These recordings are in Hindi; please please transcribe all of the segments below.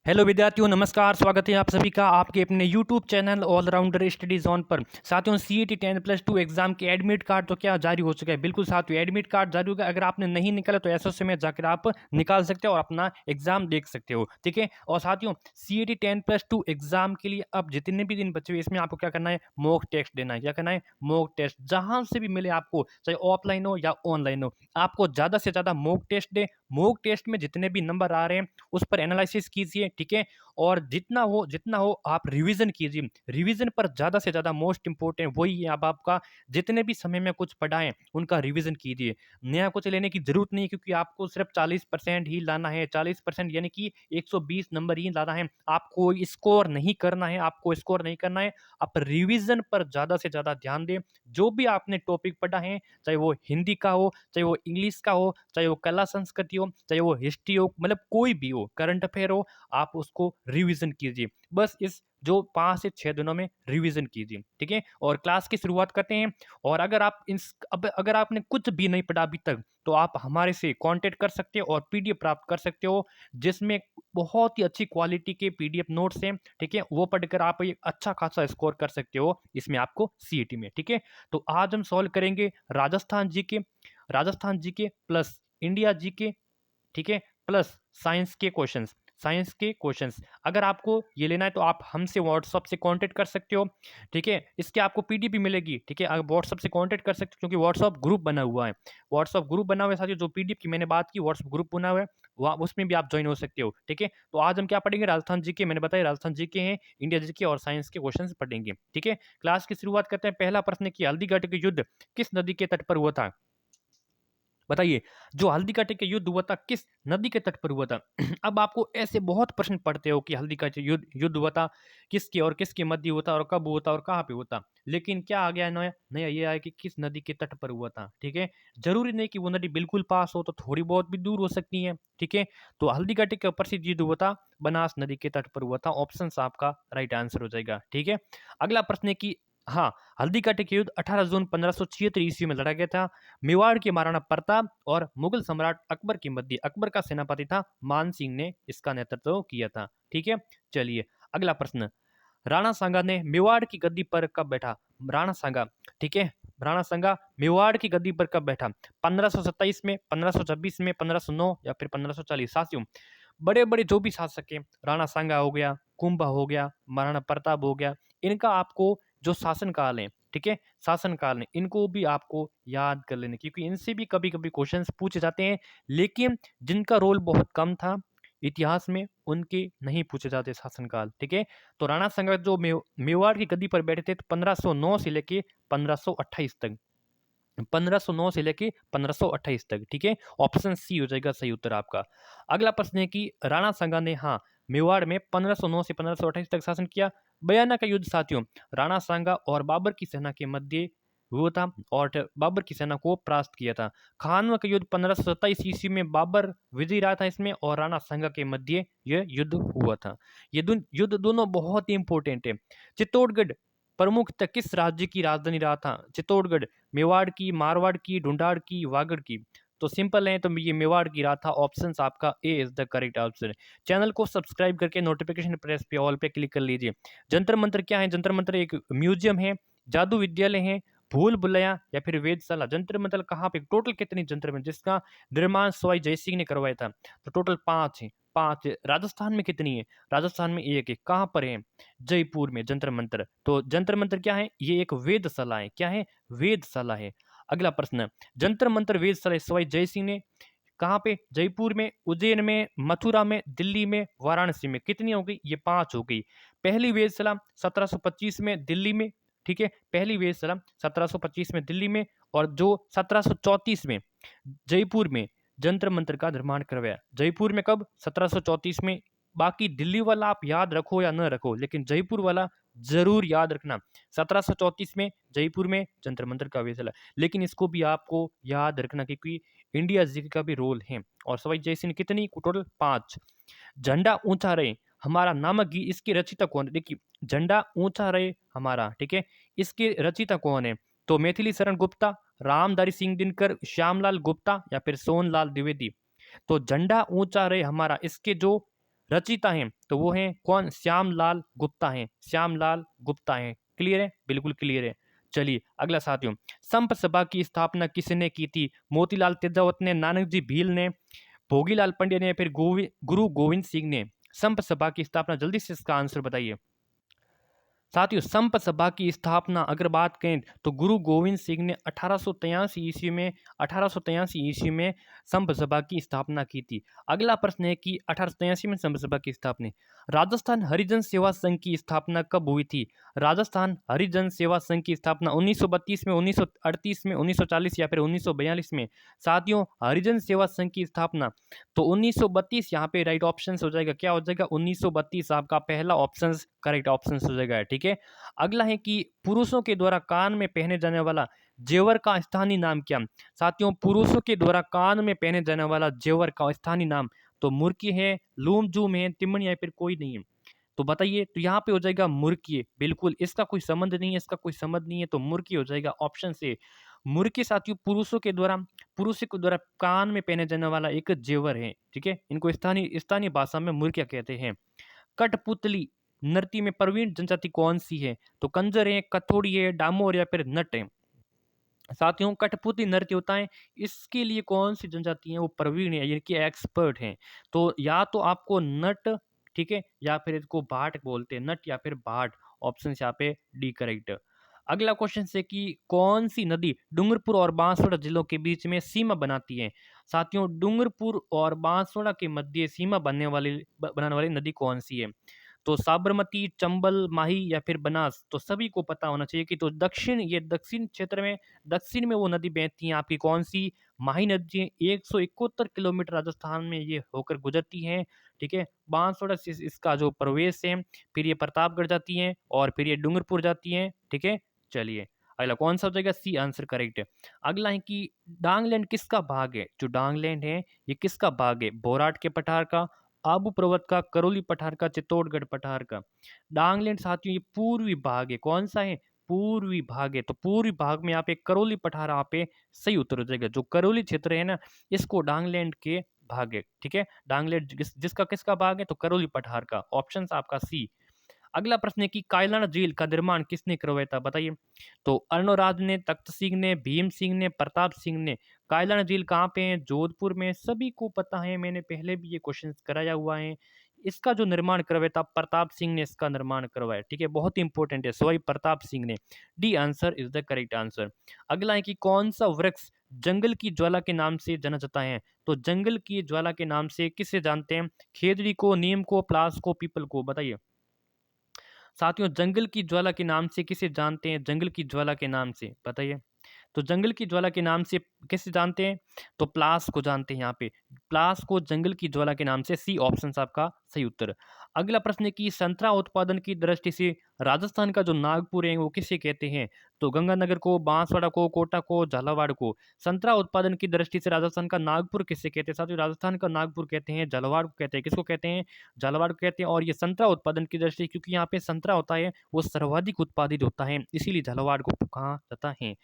हेलो विद्यार्थियों, नमस्कार। स्वागत है आप सभी का आपके अपने YouTube channel allrounder study zone पर। साथियों, सीईटी 10+2 एग्जाम के एडमिट कार्ड तो क्या जारी हो चुका है। बिल्कुल साथियों, एडमिट कार्ड जारी होगा। अगर आपने नहीं निकाला तो एसओसी में जाकर आप निकाल सकते हो और अपना एग्जाम देख सकते हो। ठीक है। और साथियों, सीईटी 10+2 एग्जाम के लिए अब जितने भी दिन बचे हुए, इसमें आपको क्या करना है, मॉक टेस्ट देना है। क्या करना है, मॉक टेस्ट। जहां से भी मिले आपको, चाहे ऑफलाइन हो या ऑनलाइन हो, आपको ज्यादा से ज्यादा मॉक टेस्ट दे। मॉक टेस्ट में जितने भी नंबर आ रहे हैं उस पर एनालिसिस कीजिए। ठीक है। और जितना हो आप रिवीजन कीजिए। रिवीजन पर ज़्यादा से ज़्यादा मोस्ट इंपॉर्टेंट वही है। अब आपका जितने भी समय में कुछ पढ़ाएं उनका रिवीजन कीजिए। नया कुछ लेने की जरूरत नहीं है, क्योंकि आपको सिर्फ 40% ही लाना है। 40% यानी कि 120 नंबर ही लाना है। आपको स्कोर नहीं करना है, आपको स्कोर नहीं करना है। आप रिवीजन पर ज़्यादा से ज़्यादा ध्यान दें। जो भी आपने टॉपिक पढ़ा है, चाहे वो हिंदी का हो, चाहे वो इंग्लिश का हो, चाहे वो कला संस्कृति हो, चाहे वो हिस्ट्री हो, मतलब कोई भी हो, करंट अफेयर हो, आप उसको रिवीजन कीजिए। बस इस जो 5 से 6 दिनों में रिवीजन कीजिए। ठीक है। और क्लास की शुरुआत करते हैं। और अगर आप इस अब अगर आपने कुछ भी नहीं पढ़ा अभी तक, तो आप हमारे से कांटेक्ट कर सकते हो और पीडीएफ प्राप्त कर सकते हो, जिसमें बहुत ही अच्छी क्वालिटी के पीडीएफ नोट्स हैं। ठीक है। वो पढ़कर आप एक अच्छा खासा स्कोर कर सकते हो इसमें आपको सीईटी में। ठीक है। तो आज हम सॉल्व करेंगे Rajasthan GK plus India GK. ठीक है। प्लस साइंस के क्वेश्चंस। अगर आपको ये लेना है तो आप हमसे व्हाट्सअप से कांटेक्ट कर सकते हो। ठीक है। इसके आपको पीडीएफ भी मिलेगी। ठीक है। आप व्हाट्सअप से कांटेक्ट कर सकते हो, क्योंकि व्हाट्सअप ग्रुप बना हुआ है। साथियों, जो पीडीएफ की मैंने बात की, व्हाट्सअप ग्रुप बना हुआ है, वहाँ उसमें भी आप ज्वाइन हो सकते हो। ठीक है। तो आज हम क्या पढ़ेंगे, राजस्थान जीके। मैंने बताया राजस्थान जीके हैं, इंडिया जीके और साइंस के क्वेश्चन पढ़ेंगे। ठीक है। क्लास की शुरुआत करते हैं। पहला प्रश्न की, हल्दीघाटी का युद्ध किस नदी के तट पर हुआ था। बताइए, जो हल्दी का टिक्का युद्ध हुआ था किस नदी के तट पर हुआ था। अब आपको ऐसे बहुत प्रश्न पढ़ते हो कि हल्दी का युद्ध युद्ध हुआ था किसके और किसके मध्य हुआ था और कब हुआ था और कहाँ पे हुआ था। लेकिन क्या आ गया नया नया, ये आया कि किस नदी के तट पर हुआ था। ठीक है। जरूरी नहीं कि वो नदी बिल्कुल पास हो, तो थोड़ी बहुत भी दूर हो सकती है। ठीक है। तो हल्दी का टिक्का प्रसिद्ध युद्ध हुआ था, बनास नदी के तट पर हुआ था। ऑप्शन आपका राइट आंसर हो जाएगा। ठीक है। अगला प्रश्न है कि, हाँ, हल्दी का टिक्का युद्ध 18 जून 1576 ईस्वी में लड़ा गया था। मेवाड़ के महाराणा प्रताप और मुगल सम्राट अकबर के मध्य अकबर का सेनापति था मान सिंह ने इसका नेतृत्व किया था। ठीक है। चलिए, अगला प्रश्न, राणा सांगा ने मेवाड़ की गद्दी पर कब बैठा। राणा सांगा। ठीक है। राणा सांगा मेवाड़ की गद्दी पर कब बैठा। 1527 में, 1526 में, 1509 या फिर 1540। साथियों, बड़े बड़े जो भी शासक हैं, राणा सांगा हो गया, कुंभा हो गया, महाराणा प्रताप हो गया, इनका आपको जो शासन काल है, ठीक है, शासन काल में इनको भी आपको याद कर लेने, क्योंकि इनसे भी कभी कभी क्वेश्चंस पूछे जाते हैं। लेकिन जिनका रोल बहुत कम था इतिहास में, उनके नहीं पूछे जाते शासनकाल। ठीक है। तो राणा सांगा जो मेवाड़ की गद्दी पर बैठे थे, तो 1509 से लेके 1528 तक, 1509 से लेके 1528 तक। ठीक है। ऑप्शन सी हो जाएगा सही उत्तर आपका। अगला प्रश्न है कि राणा सांगा ने, हाँ, मेवाड़ में 1509 से 1528 तक शासन किया। बयाना का युद्ध साथियों, राणा सांगा और बाबर की सेना के मध्य हुआ था और बाबर की सेना को परास्त किया था। खानवा का युद्ध 1527 ईस्वी में बाबर विजयी रहा था इसमें, और राणा सांगा के मध्य यह युद्ध हुआ था। ये युद्ध दोनों बहुत ही इंपॉर्टेंट है। चित्तौड़गढ़ प्रमुखतः किस राज्य की राजधानी रहा था। चित्तौड़गढ़ मेवाड़ की, मारवाड़ की, ढूंढाड़ की, वागड़ की। तो सिंपल है, तो ये मेवाड़ की रहा था। ऑप्शन आपका A is the correct answer. Channel को सब्सक्राइब करके नोटिफिकेशन प्रेस पे ऑल पे क्लिक कर लीजिए। जंतर मंत्र क्या है। जंतर मंत्र एक म्यूजियम है, जादू विद्यालय है, भूल भुलैया या फिर वेदशाला। जंतर मंत्र कहाँ पे, टोटल कितनी जंतर मंत्र जिसका निर्माण सवाई जय सिंह ने करवाया था, तो टोटल 5 है। 5 राजस्थान में कितनी है, राजस्थान में एक है। कहाँ पर है, जयपुर में जंतर मंत्र। तो जंतर मंत्र क्या है, ये एक वेदशाला है। क्या है, वेदशाला है। अगला प्रश्न, जंतर मंत्र वेदशाला सवाई जय सिंह ने कहाँ पे, जयपुर में, उज्जैन में, मथुरा में, दिल्ली में, वाराणसी में। कितनी हो गई, ये 5 हो गई। पहली वेदशाला 1725 में दिल्ली में। ठीक है। पहली वेदशाला 1725 में दिल्ली में, और जो 1734 में जयपुर में जंतर मंत्र का निर्माण करवाया। जयपुर में कब, 1734 में। बाकी दिल्ली वाला आप याद रखो या न रखो, लेकिन जयपुर वाला जरूर याद रखना। 1734 में जयपुर में जंतर मंत्र का वेदशाला। लेकिन इसको भी आपको याद रखना, क्योंकि इंडिया जीके का भी रोल है। और सवाई जय सिंह कितनी, टोटल 5। झंडा ऊंचा रहे हमारा नामक गीत, इसके रचिता कौन है। देखिए, झंडा ऊंचा रहे हमारा, ठीक है, इसके रचिता कौन है। तो मैथिली शरण गुप्ता, रामधारी सिंह दिनकर, श्यामलाल गुप्ता या फिर सोनलाल द्विवेदी। तो झंडा ऊंचा रहे हमारा, इसके जो रचयिता हैं तो वो हैं कौन, श्यामलाल गुप्ता हैं, श्यामलाल गुप्ता हैं। क्लियर है, बिल्कुल क्लियर है। चलिए अगला साथियों, संप सभा की स्थापना किसने की थी? मोतीलाल तेजावत ने, नानक जी भील ने, भोगीलाल पंड्या ने, या फिर गुरु गोविंद सिंह ने संप सभा की स्थापना? जल्दी से इसका आंसर बताइए साथियों। संप सभा की स्थापना अगर बात करें तो गुरु गोविंद सिंह ने 1883 ईस्वी में 1883 ईस्वी में संप सभा की स्थापना की थी। अगला प्रश्न है कि 1883 में संप सभा की स्थापना, राजस्थान हरिजन सेवा संघ की स्थापना कब हुई थी? राजस्थान हरिजन सेवा संघ की स्थापना 1932 में, 1938 में, 1940 या फिर 1942 में? साथियों हरिजन सेवा संघ की स्थापना तो 1932 यहाँ पे राइट ऑप्शन हो जाएगा। क्या हो जाएगा? 1932 आपका पहला ऑप्शन करेक्ट ऑप्शन हो जाएगा। ठीक है, अगला है कि पुरुषों के द्वारा कान में पहने जाने वाला जेवर का स्थानीय नाम क्या? साथियों पुरुषों के द्वारा कान में पहने जाने वाला जेवर का स्थानीय नाम तो मुर्की है, लूम जूम है, तिमन या फिर कोई नहीं है? तो बताइए, तो यहाँ पे हो जाएगा मुर्की। बिल्कुल, इसका कोई संबंध नहीं है, इसका कोई संबंध नहीं है, तो मुर्की हो जाएगा ऑप्शन से। मुर्की साथियों पुरुषों के द्वारा कान में पहने जाने वाला एक जेवर है। ठीक है, इनको स्थानीय स्थानीय भाषा में मुर्किया कहते हैं। कठपुतली नृत्य में प्रवीण जनजाति कौन सी है? तो कंजर है, कथोड़ी है, डामोर या फिर नट है? साथियों कठपुतली नृत्य होता है, इसके लिए कौन सी जनजाति है वो प्रवीण है, यानी कि एक्सपर्ट हैं। तो या तो आपको नट, ठीक है, या फिर इसको भाट बोलते हैं, नट या फिर भाट। ऑप्शन यहाँ पे डी करेक्ट। अगला क्वेश्चन से कि कौन सी नदी डूंगरपुर और बांसवाड़ा जिलों के बीच में सीमा बनाती है? साथियों डूंगरपुर और बांसवाड़ा के मध्य सीमा बनाने वाली नदी कौन सी है? तो साबरमती, चंबल, माही या फिर बनास? तो सभी को पता होना चाहिए कि तो दक्षिण क्षेत्र में, दक्षिण में वो नदी बहती है आपकी कौन सी? माही नदी 171 किलोमीटर राजस्थान में ये होकर गुजरती है। ठीक है, बांसवाड़ा से इसका जो प्रवेश है, फिर ये प्रतापगढ़ जाती है और फिर ये डूंगरपुर जाती है। ठीक है, चलिए अगला कौन सा हो जाएगा? सी आंसर करेक्ट है। अगला है कि डांगलैंड किसका भाग है? जो डांगलैंड है ये किसका भाग है? बोराट के पठार का, आबू पर्वत का, करौली पठार का, चित्तौड़गढ़ पठार का? डांगलैंड साथियों ये पूर्वी भाग है। कौन सा है? पूर्वी भाग है। तो पूर्वी भाग में यहाँ पे करौली पठार यहाँ पे सही उत्तर हो जाएगा। जो करौली क्षेत्र है ना, इसको डांगलैंड के भाग है। ठीक है, डांगलैंड जिसका किसका भाग है? तो करौली पठार का। ऑप्शन आपका सी। अगला प्रश्न है कि कायलाना झील का निर्माण किसने करवाया था? बताइए। तो अर्णोराज ने, तख्त सिंह ने, भीम सिंह ने, प्रताप सिंह ने? कायलाना झील कहाँ पे है? जोधपुर में। सभी को पता है, मैंने पहले भी ये क्वेश्चन कराया हुआ है। इसका जो निर्माण करवाया था प्रताप सिंह ने इसका निर्माण करवाया। ठीक है, बहुत इंपॉर्टेंट है, सॉरी प्रताप सिंह ने। D answer is the correct answer. अगला है कि कौन सा वृक्ष जंगल की ज्वाला के नाम से जाना जाता है? तो जंगल की ज्वाला के नाम से किसे जानते हैं? खेजड़ी को, नीम को, प्लास को, पीपल को? बताइए साथियों जंगल की ज्वाला के नाम से किसे जानते हैं? जंगल की ज्वाला के नाम से बताइए। तो जंगल की ज्वाला के नाम से किसे जानते हैं? तो प्लास को जानते हैं। यहाँ पे प्लास को जंगल की ज्वाला के नाम से। सी ऑप्शन आपका सही उत्तर। अगला प्रश्न है कि संतरा उत्पादन की दृष्टि से राजस्थान का जो नागपुर है वो किसे कहते हैं? तो गंगानगर को, बांसवाड़ा को, कोटा को, झालावाड़ को? संतरा उत्पादन की दृष्टि से राजस्थान का नागपुर किसे कहते हैं? साथियों राजस्थान का नागपुर कहते हैं, झालावाड़ को कहते हैं। किसको कहते हैं? झालावाड़ को कहते हैं। और ये संतरा उत्पादन की दृष्टि क्योंकि यहाँ पे संतरा होता है वो सर्वाधिक उत्पादित होता है, इसीलिए झालावाड़ को कहा जाता है।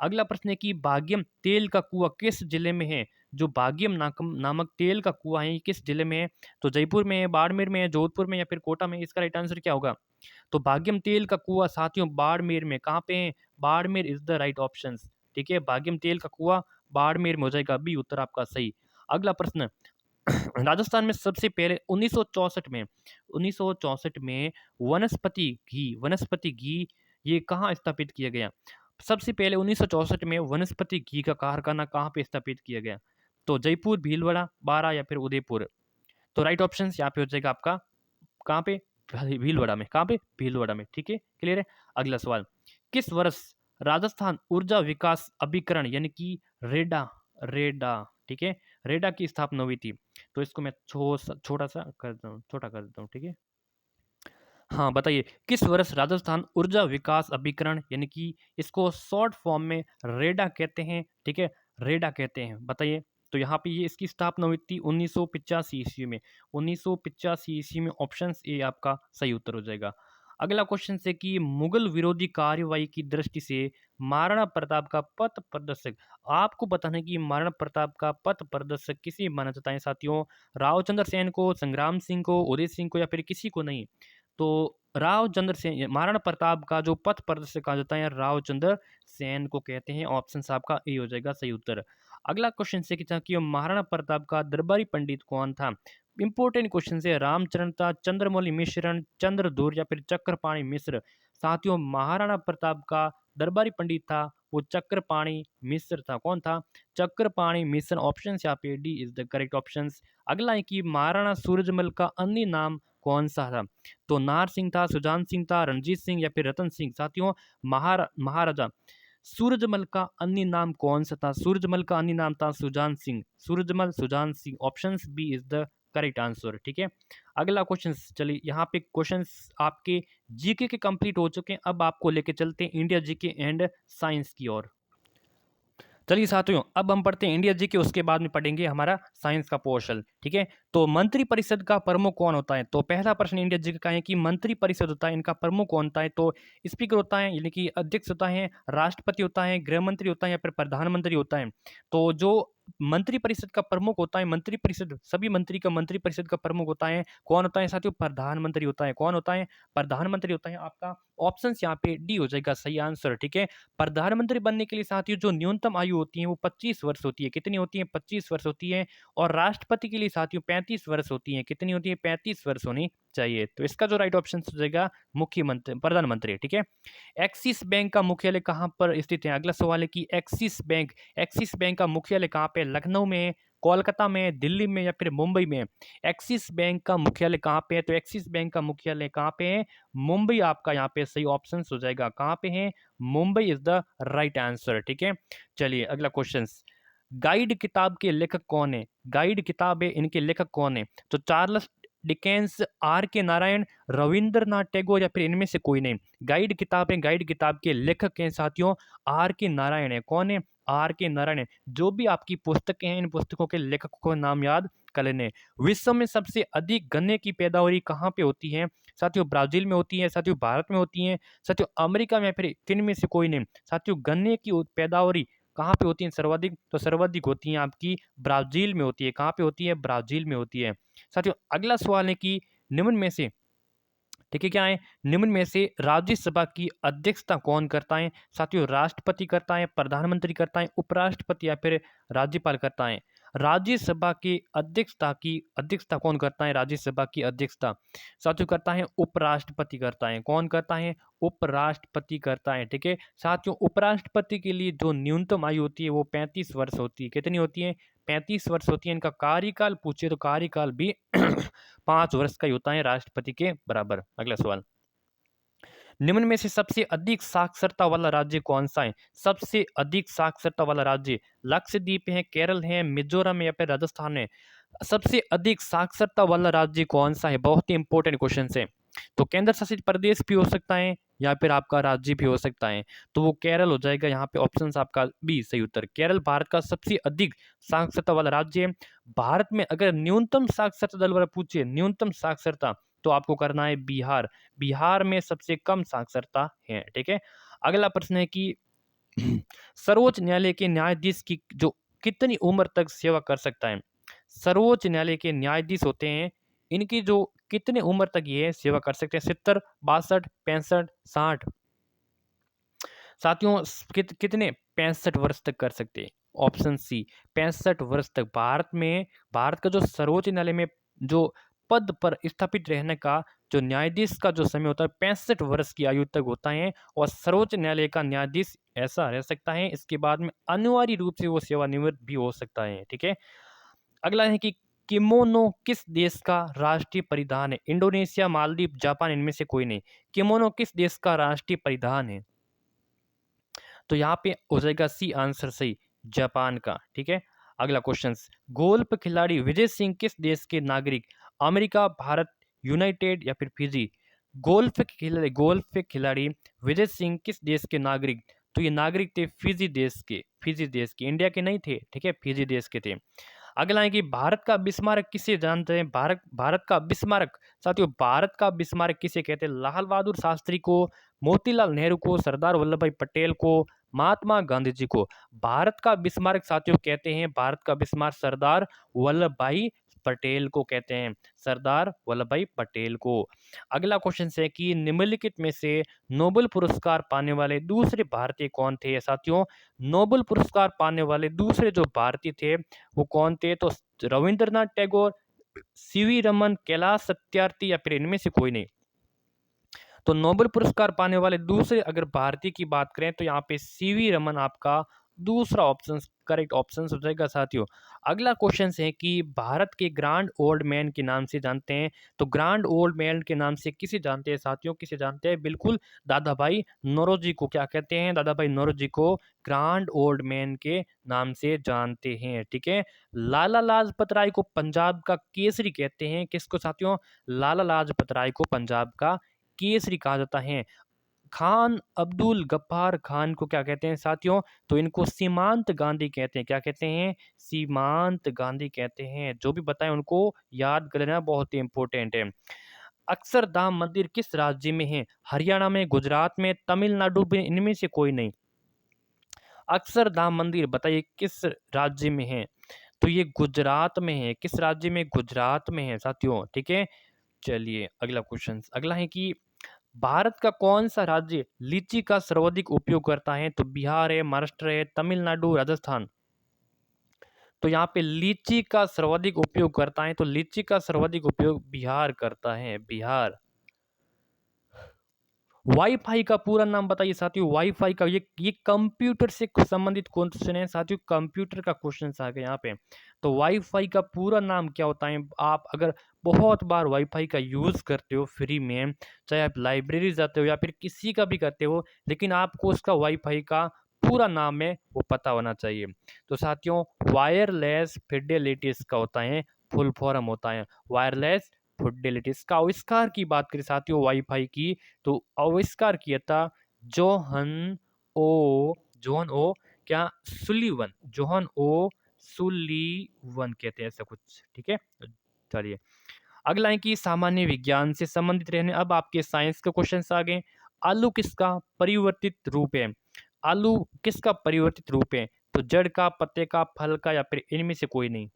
अगला प्रश्न है कि भाग्यम तेल का कुआं किस जिले में है? जो भाग्यम नामक तेल का कुआं है ये किस जिले में है? तो जयपुर में है, बाड़मेर में है, जोधपुर में या फिर कोटा में? इसका राइट आंसर क्या होगा? तो भाग्यम तेल का कुआं साथियों बाड़मेर में। कहाँ पे है? Barmer is the right option. ठीक है, भाग्यम तेल का कुआं बाड़मेर में हो जाएगा। बी उत्तर आपका सही। अगला प्रश्न राजस्थान में सबसे पहले 1964 में वनस्पति घी ये कहाँ स्थापित किया गया? सबसे पहले 1964 में वनस्पति घी का कारखाना कहाँ पे स्थापित किया गया? तो जयपुर, भीलवाड़ा, बारा या फिर उदयपुर? तो राइट ऑप्शन यहाँ पे हो जाएगा आपका कहाँ पे? भीलवाड़ा में। कहाँ पे? भीलवाड़ा में। ठीक है, क्लियर है। अगला सवाल, किस वर्ष राजस्थान ऊर्जा विकास अभिकरण यानी कि रेडा रेडा ठीक है, रेडा की स्थापना हुई थी? तो इसको मैं छोटा सा कर देता हूँ, छोटा कर देता हूँ। ठीक है, हाँ बताइए किस वर्ष राजस्थान ऊर्जा विकास अभिकरण यानी कि इसको शॉर्ट फॉर्म में रेडा कहते हैं? ठीक है, रेडा कहते हैं। बताइए। तो यहाँ पे ये इसकी स्थापना हुई थी 1985 ईस्वी में। 1985 ईस्वी में। ऑप्शन ए आपका सही उत्तर हो जाएगा। अगला क्वेश्चन से कि मुगल विरोधी कार्यवाही की दृष्टि से महाराणा प्रताप का पथ प्रदर्शक, आपको बताना है कि महाराणा प्रताप का पथ प्रदर्शक किसे माना जाता है साथियों? रावचंद्र सेन को, संग्राम सिंह को, उदय सिंह को, या फिर किसी को नहीं? तो रावचंद्र सेन, महाराणा प्रताप का जो पथ प्रदर्शक कहा जाता है रावचंद्र सेन को कहते हैं। ऑप्शन आपका ए हो जाएगा सही उत्तर। अगला क्वेश्चन से कि महाराणा प्रताप का दरबारी पंडित कौन था? इंपॉर्टेंट क्वेश्चन है। रामचरण था, चंद्रमौली मिश्रण, चंद्रधूर, या फिर चक्रपाणी मिश्र? साथियों महाराणा प्रताप का दरबारी पंडित था वो चक्रपाणी मिश्र था। कौन था? चक्रपाणी मिश्र। ऑप्शन यहाँ पे D is the correct option. अगला है कि महाराणा सूरजमल का अन्य नाम कौन सा था? तो नार सिंह था, सुजान सिंह था, रणजीत सिंह, या फिर रतन सिंह? साथियों महाराजा सूरजमल का अन्य नाम कौन सा था? सूरजमल का अन्य नाम था Sujan Singh. Surajmal, Sujan Singh. Option B is the correct answer. ठीक है, अगला क्वेश्चन, चलिए यहाँ पे क्वेश्चंस आपके जीके के कंप्लीट हो चुके हैं। अब आपको लेके चलते हैं इंडिया जीके एंड साइंस की ओर। चलिए साथियों, अब हम पढ़ते हैं इंडिया जीके, उसके बाद में पढ़ेंगे हमारा साइंस का पोर्शन। ठीक है, तो मंत्री परिषद का प्रमुख कौन होता है? तो पहला प्रश्न इंडिया जीके का है कि मंत्री परिषद होता है, इनका प्रमुख कौन होता है? तो स्पीकर होता है, यानी कि अध्यक्ष होता है, राष्ट्रपति होता है, गृह मंत्री होता है, या फिर प्रधानमंत्री होता है? तो जो मंत्री परिषद का प्रमुख होता है, मंत्री परिषद, सभी मंत्री का मंत्री परिषद का प्रमुख होता है, कौन होता है साथियों? प्रधानमंत्री होता है। कौन होता है? प्रधानमंत्री होता है। आपका ऑप्शन यहाँ पे डी हो जाएगा सही आंसर। ठीक है, प्रधानमंत्री बनने के लिए साथियों जो न्यूनतम आयु होती है वो 25 वर्ष होती है। कितनी होती है? 25 वर्ष होती है। और राष्ट्रपति के लिए साथियों 35 वर्ष होती है। कितनी होती है? 35 वर्ष होनी चाहिए। तो इसका जो राइट ऑप्शन हो जाएगा मुख्यमंत्री, प्रधानमंत्री। ठीक है, एक्सिस बैंक का मुख्यालय कहाँ पर स्थित है? अगला सवाल है कि एक्सिस बैंक का मुख्यालय कहाँ पे? लखनऊ में, कोलकाता में, दिल्ली में, या फिर मुंबई में? एक्सिस बैंक का मुख्यालय कहाँ पे है? तो एक्सिस बैंक का मुख्यालय कहाँ पे है? मुंबई आपका यहाँ पे सही ऑप्शन हो जाएगा। कहाँ पे है? Mumbai is the right answer. ठीक है, चलिए अगला क्वेश्चन, गाइड किताब के लेखक कौन है? गाइड किताब है, इनके लेखक कौन है? तो चार्ल्स डिकेंस, आर के नारायण, रविंद्रनाथ टैगोर, या फिर इनमें से कोई नहीं? गाइड किताब है, गाइड किताब के लेखक हैं साथियों आर के नारायण है। कौन है? आर के नारायण है। जो भी आपकी पुस्तकें हैं इन पुस्तकों के लेखकों का नाम याद कर लेने। विश्व में सबसे अधिक गन्ने की पैदावारी कहाँ पे होती है? साथियों ब्राजील में होती है, साथियों भारत में होती है, साथियों अमेरिका में, फिर किन में से कोई नहीं? साथियों गन्ने की पैदावारी कहाँ पे होती है सर्वाधिक? तो सर्वाधिक होती है आपकी ब्राजील में होती है। कहाँ पे होती है? ब्राजील में होती है। साथियों अगला सवाल है कि निम्न में से, ठीक है क्या है, निम्न में से राज्यसभा की अध्यक्षता कौन करता है? साथियों राष्ट्रपति करता है, प्रधानमंत्री करता है, उपराष्ट्रपति, या फिर राज्यपाल करता है? राज्यसभा की अध्यक्षता कौन करता है? राज्यसभा की अध्यक्षता साथियों करता है उपराष्ट्रपति करता है। कौन करता है? उपराष्ट्रपति करता है। ठीक है, साथियों उपराष्ट्रपति के लिए जो न्यूनतम आयु होती है वो 35 वर्ष होती है। कितनी होती है? 35 वर्ष होती है। इनका कार्यकाल पूछे तो कार्यकाल भी 5 वर्ष का ही होता है राष्ट्रपति के बराबर। अगला सवाल, निम्न में से सबसे अधिक साक्षरता वाला राज्य कौन सा है? सबसे अधिक साक्षरता वाला राज्य लक्षद्वीप है, केरल है, मिजोरम है, या फिर राजस्थान है? सबसे अधिक साक्षरता वाला राज्य कौन सा है? बहुत ही इंपॉर्टेंट क्वेश्चन है। तो केंद्र शासित प्रदेश भी हो सकता है या फिर आपका राज्य भी हो सकता है। तो वो केरल हो जाएगा। यहाँ पे ऑप्शन आपका बी सही उत्तर। केरल भारत का सबसे अधिक साक्षरता वाला राज्य है। भारत में अगर न्यूनतम साक्षरता दर वाला पूछिए, न्यूनतम साक्षरता, तो आपको करना है बिहार। बिहार में सबसे कम साक्षरता है। ठीक है, अगला प्रश्न है कि सर्वोच्च न्यायालय के न्यायाधीश की जो कितनी उम्र तक सेवा कर सकता है? सर्वोच्च न्यायालय के न्यायाधीश होते हैं, इनकी जो कितने उम्र तक ये सेवा कर सकते हैं? 70, 62, 65, 60? साथियों कितने? 65 वर्ष तक कर सकते हैं। ऑप्शन सी 65 वर्ष तक। भारत का जो सर्वोच्च न्यायालय में जो पद पर स्थापित रहने का जो न्यायाधीश का जो समय होता है 65 वर्ष की आयु तक होता है। और सर्वोच्च न्यायालय का न्यायाधीश ऐसा रह सकता है, इसके बाद में अनिवार्य रूप से वो सेवानिवृत्त भी हो सकता है। ठीक है, अगला है कि किमोनो किस देश का राष्ट्रीय परिधान है? इंडोनेशिया, मालदीव, जापान, इनमें से कोई नहीं? किमोनो किस देश का राष्ट्रीय परिधान है? तो यहाँ पे हो जाएगा सी आंसर सही, जापान का। ठीक है, अगला क्वेश्चन, गोल्फ खिलाड़ी विजय सिंह किस देश के नागरिक? अमेरिका, भारत, यूनाइटेड, या फिर फिजी? गोल्फ खिलाड़ी विजय सिंह किस देश के नागरिक? तो ये नागरिक थे फिजी देश के। इंडिया के नहीं थे। ठीक है, फिजी देश के थे। अगला है कि भारत का बिस्मारक किसे जानते हैं? भारत का बिस्मारक साथियों, भारत का बिस्मारक किसे कहते हैं? लाल बहादुर शास्त्री को, मोतीलाल नेहरू को, सरदार वल्लभ भाई पटेल को, महात्मा गांधी जी को। भारत का बिस्मारक साथियों कहते हैं, भारत का बिस्मारक सरदार वल्लभ भाई पटेल को कहते हैं, सरदार वल्लभ भाई पटेल को। अगला क्वेश्चन है कि निम्नलिखित में से नोबेल पुरस्कार पाने वाले दूसरे भारतीय कौन थे? साथियों, नोबेल पुरस्कार पाने वाले दूसरे जो भारतीय थे वो कौन थे? तो रविंद्रनाथ टैगोर, सीवी रमन, कैलाश सत्यार्थी या फिर इनमें से कोई नहीं। तो नोबेल पुरस्कार पाने वाले दूसरे अगर भारतीय की बात करें तो यहाँ पे सीवी रमन आपका दूसरा ऑप्शन करेक्ट ऑप्शन हो जाएगा साथियों। अगला क्वेश्चन है कि भारत के ग्रांड ओल्ड मैन के नाम से जानते हैं, तो ग्रांड ओल्ड मैन के नाम से किसे जानते हैं साथियों? किसे जानते हैं? बिल्कुल दादा भाई नौरोजी को। क्या कहते हैं? दादा भाई नौरोजी को ग्रांड ओल्ड मैन के नाम से जानते हैं। ठीक है। लाला लाजपत राय को पंजाब का केसरी कहते हैं। किसको साथियों? लाला लाजपत राय को पंजाब का केसरी कहा जाता है। खान अब्दुल गफ्फार खान को क्या कहते हैं साथियों? तो इनको सीमांत गांधी कहते हैं। क्या कहते हैं? सीमांत गांधी कहते हैं। जो भी बताएं उनको याद कर लेना, बहुत ही इंपॉर्टेंट है। अक्षरधाम मंदिर किस राज्य में है? हरियाणा में, गुजरात में, तमिलनाडु में, इनमें से कोई नहीं। अक्षरधाम मंदिर बताइए किस राज्य में है? तो ये गुजरात में है। किस राज्य में? गुजरात में है साथियों। ठीक है। चलिए अगला क्वेश्चन अगला है कि भारत का कौन सा राज्य लीची का सर्वाधिक उपयोग करता है? तो बिहार है, महाराष्ट्र है, तमिलनाडु, राजस्थान। तो यहाँ पे लीची का सर्वाधिक उपयोग करता है, तो लीची का सर्वाधिक उपयोग बिहार करता है, बिहार। वाईफाई का पूरा नाम बताइए साथियों। वाईफाई का ये कंप्यूटर से संबंधित क्वेश्चन है साथियों, कंप्यूटर का क्वेश्चन आ गया यहाँ पे। तो वाईफाई का पूरा नाम क्या होता है? आप अगर बहुत बार वाईफाई का यूज करते हो फ्री में, चाहे आप लाइब्रेरी जाते हो या फिर किसी का भी करते हो, लेकिन आपको उसका वाईफाई का पूरा नाम है वो पता होना चाहिए। तो साथियों वायरलेस फिडेलिटीज का होता है, फुल फॉर्म होता है वायरलेस फिडेलिटीज। का आविष्कार की बात करें साथियों वाईफाई की, तो आविष्कार किया था जोहन ओ क्या सुलीवन, जोहन ओ सुलीवन कहते हैं ऐसा कुछ। ठीक है। चलिए अगला है कि सामान्य विज्ञान से संबंधित रहने अब आपके साइंस के क्वेश्चन आ गए। आलू किसका परिवर्तित रूप है? आलू किसका परिवर्तित रूप है? तो जड़ का, पत्ते का, फल का या फिर इनमें से कोई नहीं।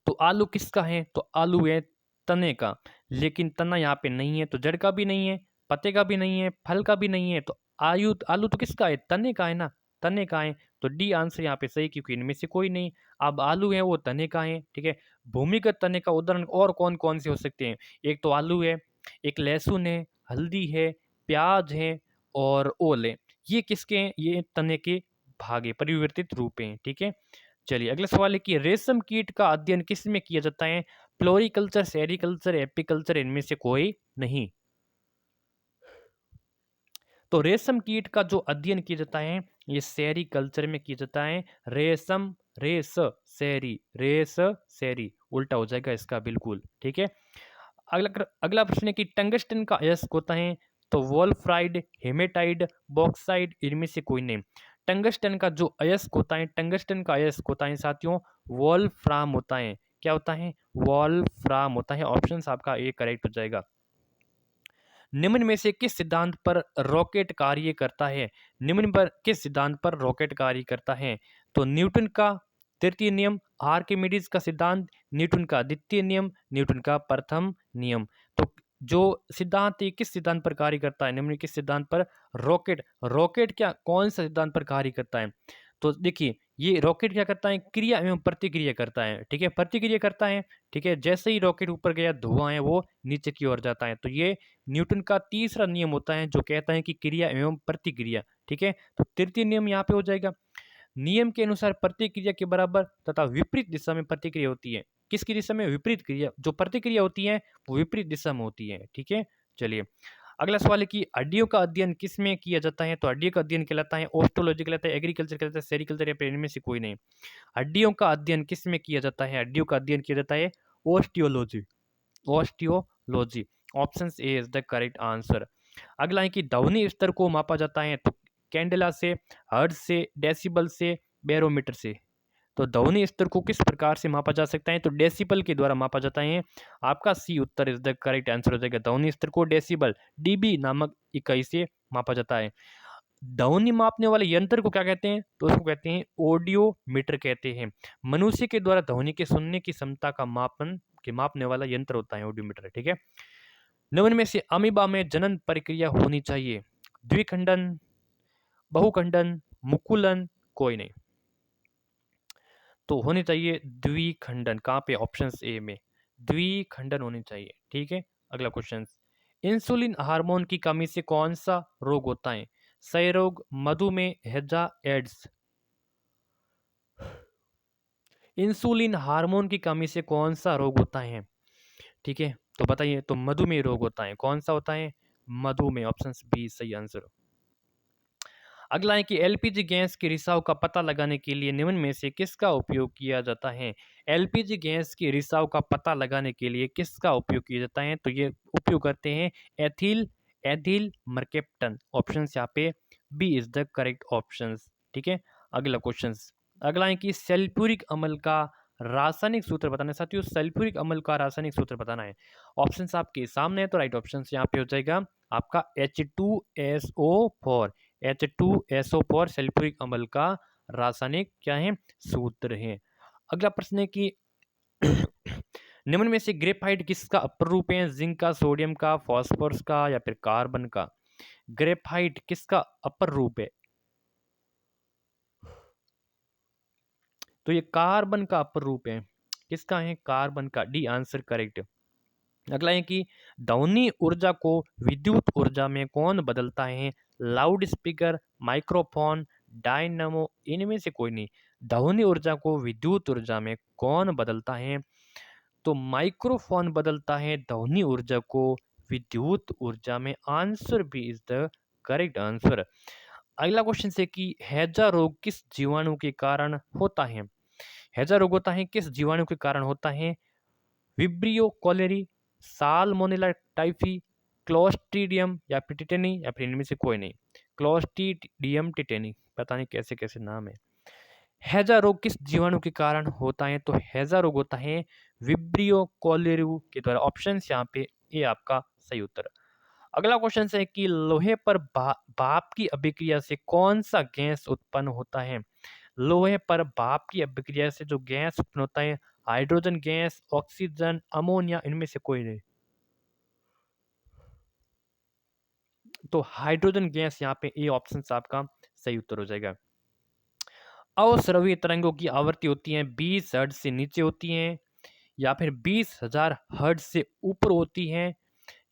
तो आलू किसका है? तो आलू है तने का, लेकिन तना यहाँ पे नहीं है, तो जड़ का भी नहीं है, पत्ते का भी नहीं है, फल का भी नहीं है, तो आलू तो किसका है? तने का है ना, तने का है। तो डी आंसर यहाँ पे सही, क्योंकि इनमें से कोई नहीं। अब आलू है वो तने का है। ठीक है। भूमिगत तने का उदाहरण और कौन कौन से हो सकते हैं? एक तो आलू है, एक लहसुन है, हल्दी है, प्याज है और ओल है। ये किसके हैं? ये तने के भाग है, परिवर्तित रूप हैं। ठीक है। चलिए अगला सवाल है कि रेशम कीट का अध्ययन किस में किया जाता है? फ्लोरिकल्चर, सेरिकल्चर, एपीकल्चर, इनमें से कोई नहीं। तो रेशम कीट का जो अध्ययन किया जाता है ये सेरिकल्चर में किया जाता है। रेशम, रेस सेरी, रेस सेरी उल्टा हो जाएगा इसका बिल्कुल। ठीक है। अगला अगला प्रश्न है कि टंगस्टन का अयस्क होता है? तो वोल्फ्राइड, हेमेटाइड, बॉक्साइड, इनमें से कोई नहीं। टंगस्टन का जो अयस्क होता है, टंगस्टन का अयस्क होता है साथियों वोल्फ्राम होता है। क्या होता है? वोल्फ्राम होता है। ऑप्शन आपका ए करेक्ट हो जाएगा। निम्न में से किस सिद्धांत पर रॉकेट कार्य करता है? निम्न पर किस सिद्धांत पर रॉकेट कार्य करता है? तो न्यूटन का तृतीय नियम, आर्किमिडीज का सिद्धांत, न्यूटन का द्वितीय नियम, न्यूटन का प्रथम नियम। तो जो सिद्धांत है किस सिद्धांत पर कार्य करता है? निम्न किस सिद्धांत पर रॉकेट, रॉकेट क्या कौन सा सिद्धांत पर कार्य करता है? तो देखिए ये रॉकेट क्या करता है? क्रिया एवं प्रतिक्रिया करता है। ठीक है, प्रतिक्रिया करता है। ठीक है, जैसे ही रॉकेट ऊपर गया धुआं है वो नीचे की ओर जाता है। तो ये न्यूटन का तीसरा नियम होता है जो कहता है कि क्रिया एवं प्रतिक्रिया। ठीक है, तो तृतीय नियम यहाँ पे हो जाएगा। नियम के अनुसार प्रतिक्रिया के बराबर तथा विपरीत दिशा में प्रतिक्रिया होती है। किसकी दिशा में? विपरीत क्रिया, जो प्रतिक्रिया होती है वो विपरीत दिशा में होती है। ठीक है। चलिए अगला सवाल है कि हड्डियों का अध्ययन किस में किया जाता है? तो हड्डियों का अध्ययन कहलाता है ऑस्टियोलॉजी, कहलाता है एग्रीकल्चर, कहलाता है सेरिकल्चर, या फिर इनमें से कोई नहीं। हड्डियों का अध्ययन किस में किया जाता है? हड्डियों का अध्ययन किया जाता है osteology, osteology. Option A is the correct answer. अगला है कि ध्वनि स्तर को मापा जाता है? तो कैंडेला से, हर्ट्ज से, डेसिबल से, बैरोमीटर से। तो ध्वनि स्तर को किस प्रकार से मापा जा सकता है? तो डेसिबल के द्वारा मापा जाता है। आपका सी उत्तर इज द करेक्ट आंसर हो जाएगा। ध्वनि स्तर को डेसिबल डीबी नामक इकाई से मापा जाता है। ध्वनि मापने वाले यंत्र को क्या कहते हैं? तो उसको कहते हैं ऑडियोमीटर कहते हैं। मनुष्य के द्वारा ध्वनि के सुनने की क्षमता का मापने वाला यंत्र होता है ऑडियोमीटर, ठीक है। निम्न में से अमीबा में जनन प्रक्रिया होनी चाहिए? द्विखंडन, बहुखंडन, मुकुलन, कोई नहीं। तो होनी चाहिए द्विखंडन। कहाँ पे? ऑप्शन ए में द्विखंडन होनी चाहिए, ठीक है। अगला क्वेश्चन, इंसुलिन हार्मोन की कमी से कौन सा रोग होता है? क्षय रोग, मधुमेह, हैजा, एड्स। इंसुलिन हार्मोन की कमी से कौन सा रोग होता है? ठीक है, तो बताइए। तो मधुमेह रोग होता है। कौन सा होता है? मधुमेह। ऑप्शन बी सही आंसर। अगला है कि एलपीजी गैस के रिसाव का पता लगाने के लिए निम्न में से किसका उपयोग किया जाता है? एलपीजी गैस के रिसाव का पता लगाने के लिए किसका उपयोग किया जाता है? तो ये उपयोग करते हैं एथिल एथिल मर्केप्टन। ऑप्शन यहाँ पे B is the correct option, ठीक है। अगला क्वेश्चन, अगला है कि सल्फ्यूरिक अम्ल का रासायनिक सूत्र बताना है। साथियों, सल्फ्यूरिक अम्ल का रासायनिक सूत्र बताना है। ऑप्शंस आपके सामने है, तो राइट ऑप्शन यहाँ पे हो जाएगा आपका H2SO4। H2SO4 सल्फ्यूरिक अम्ल का रासायनिक क्या है? सूत्र है। अगला प्रश्न है कि निम्न में से ग्रेफाइट किसका अपर रूप है? जिंक का, सोडियम का, फास्फोरस का या फिर कार्बन का? ग्रेफाइट किसका अपर रूप है? तो ये कार्बन का अपर रूप है। किसका है? कार्बन का। D answer correct. अगला है कि ध्वनि ऊर्जा को विद्युत ऊर्जा में कौन बदलता है? लाउड स्पीकर, माइक्रोफोन, डायनामो, इनमें से कोई नहीं। ध्वनि ऊर्जा को विद्युत ऊर्जा में कौन बदलता है? तो माइक्रोफोन बदलता है ध्वनि ऊर्जा को विद्युत ऊर्जा में। Answer B is the correct answer. अगला क्वेश्चन से कि हैजा रोग किस जीवाणु के कारण होता है? हैजा रोग होता है किस जीवाणु के कारण होता है? Vibrio cholerae, salmonella typhi, clostridium या फिर टिटेनी या फिर इनमें से कोई नहीं। क्लोस्ट्रीडियम टिटेनी, पता नहीं कैसे कैसे नाम है। हैजा रोग किस जीवाणु के कारण होता है? तो हैजा रोग होता है विब्रियो कॉलेरू के द्वारा। ऑप्शन यहाँ पे ए आपका सही उत्तर। अगला क्वेश्चन है कि लोहे पर भाप की अभिक्रिया से कौन सा गैस उत्पन्न होता है? लोहे पर भाप की अभिक्रिया से जो गैस उत्पन्न होता है, हाइड्रोजन गैस, ऑक्सीजन, अमोनिया, इनमें से कोई नहीं। तो हाइड्रोजन गैस यहाँ पे ए ऑप्शन आपका सही उत्तर हो जाएगा। अवश्रव्य तरंगों की आवृत्ति होती है 20 हर्ट्ज से नीचे होती है या फिर 20,000 हर्ट्ज से ऊपर होती है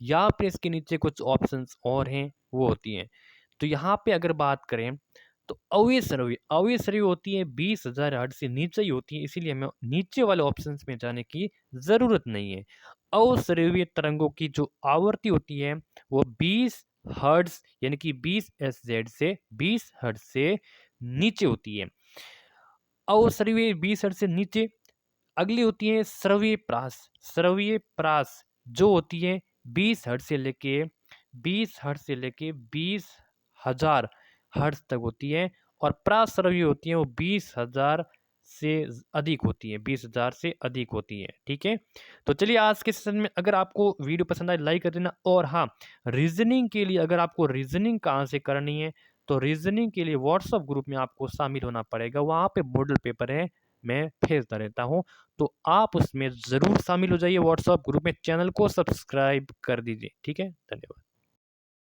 या फिर इसके नीचे कुछ ऑप्शंस और हैं वो होती हैं। तो यहाँ पे अगर बात करें तो अवश्रव्य होती है 20,000 हर्ट्ज से नीचे ही होती है, इसीलिए हमें नीचे वाले ऑप्शंस में जाने की ज़रूरत नहीं है। अवश्रव्य तरंगों की जो आवृत्ति होती है वो 20 हर्ट्ज यानी कि 20 SZ से 20 हर्ट्ज से नीचे होती है। अवश्रव्य 20 हर्ट्ज से नीचे। अगली होती है श्रव्य प्रास। श्रव्य प्रास जो होती है 20 हर्ट्ज से लेके 20,000 हर्ट्ज तक होती है और प्राश्रव्य होती है वो 20,000 से अधिक होती है, 20,000 से अधिक होती है, ठीक है। तो चलिए आज के सेशन में अगर आपको वीडियो पसंद आए लाइक कर देना। और हाँ, रीजनिंग के लिए अगर आपको रीजनिंग कहाँ से करनी है तो रीजनिंग के लिए व्हाट्सएप ग्रुप में आपको शामिल होना पड़ेगा। वहाँ पे मॉडल पेपर है, मैं भेजता रहता हूँ, तो आप उसमें ज़रूर शामिल हो जाइए व्हाट्सएप ग्रुप में। चैनल को सब्सक्राइब कर दीजिए, ठीक है। धन्यवाद।